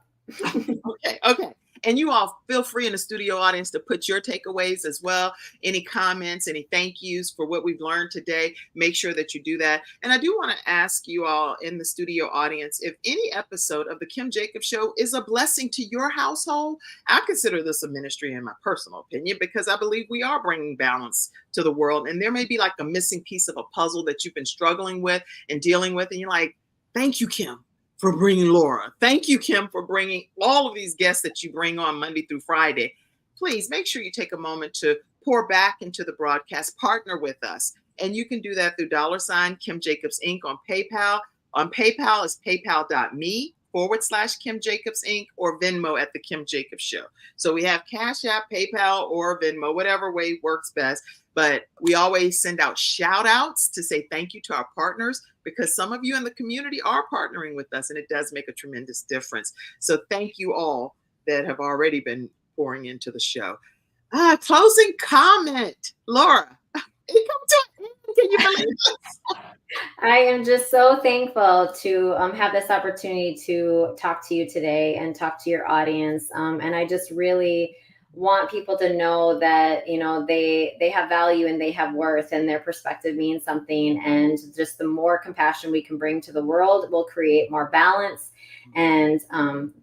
Okay. And you all feel free in the studio audience to put your takeaways as well. Any comments, any thank yous for what we've learned today, make sure that you do that. And I do want to ask you all in the studio audience, if any episode of the Kim Jacobs Show is a blessing to your household, I consider this a ministry in my personal opinion, because I believe we are bringing balance to the world. And there may be like a missing piece of a puzzle that you've been struggling with and dealing with. And you're like, thank you, Kim, for bringing Laura. Thank you, Kim, for bringing all of these guests that you bring on Monday through Friday. Please make sure you take a moment to pour back into the broadcast, partner with us. And you can do that through $Kimjacobsinc on PayPal. On PayPal is paypal.me/KimJacobsInc or Venmo at The Kim Jacobs Show. So we have Cash App, PayPal, or Venmo, whatever way works best. But we always send out shout outs to say thank you to our partners, because some of you in the community are partnering with us, and it does make a tremendous difference. So thank you all that have already been pouring into the show. Closing comment, Laura. Can you believe this? I am just so thankful to have this opportunity to talk to you today and talk to your audience. And I just really want people to know that, you know, they have value and they have worth, and their perspective means something. And just the more compassion we can bring to the world will create more balance, and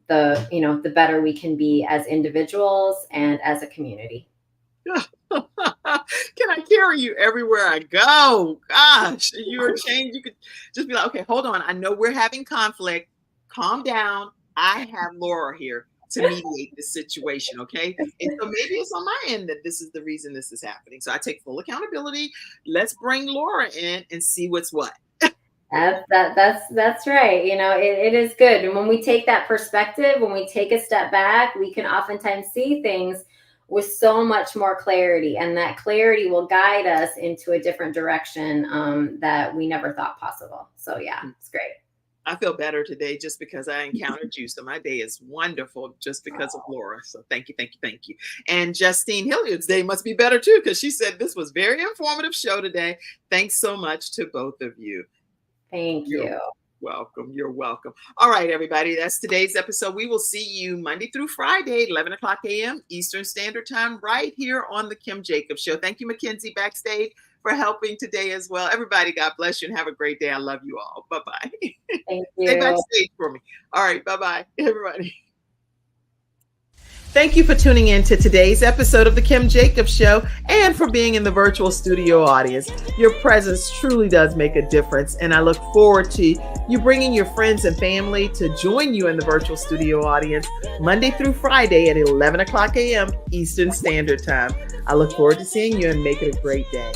the better we can be as individuals and as a community. Can I carry you everywhere I go? Gosh, you're changed. You could just be like, okay, hold on. I know we're having conflict. Calm down. I have Laura here to mediate this situation, okay? And so maybe it's on my end that this is the reason this is happening. So I take full accountability. Let's bring Laura in and see what's what. That's right. You know, it is good. And when we take that perspective, when we take a step back, we can oftentimes see things with so much more clarity, and that clarity will guide us into a different direction that we never thought possible. So yeah, it's great. I feel better today just because I encountered you. So my day is wonderful just because of Laura. So thank you, thank you, thank you. And Justine Hilliard's day must be better too, because she said this was very informative show today. Thanks so much to both of you. Thank you. Welcome. You're welcome. All right, everybody. That's today's episode. We will see you Monday through Friday, 11 o'clock a.m. Eastern Standard Time, right here on The Kim Jacobs Show. Thank you, Mackenzie, backstage, for helping today as well. Everybody, God bless you and have a great day. I love you all. Bye-bye. Thank you. Stay backstage for me. All right. Bye-bye, everybody. Thank you for tuning in to today's episode of The Kim Jacobs Show, and for being in the virtual studio audience. Your presence truly does make a difference, and I look forward to you bringing your friends and family to join you in the virtual studio audience Monday through Friday at 11 o'clock a.m. Eastern Standard Time. I look forward to seeing you, and make it a great day.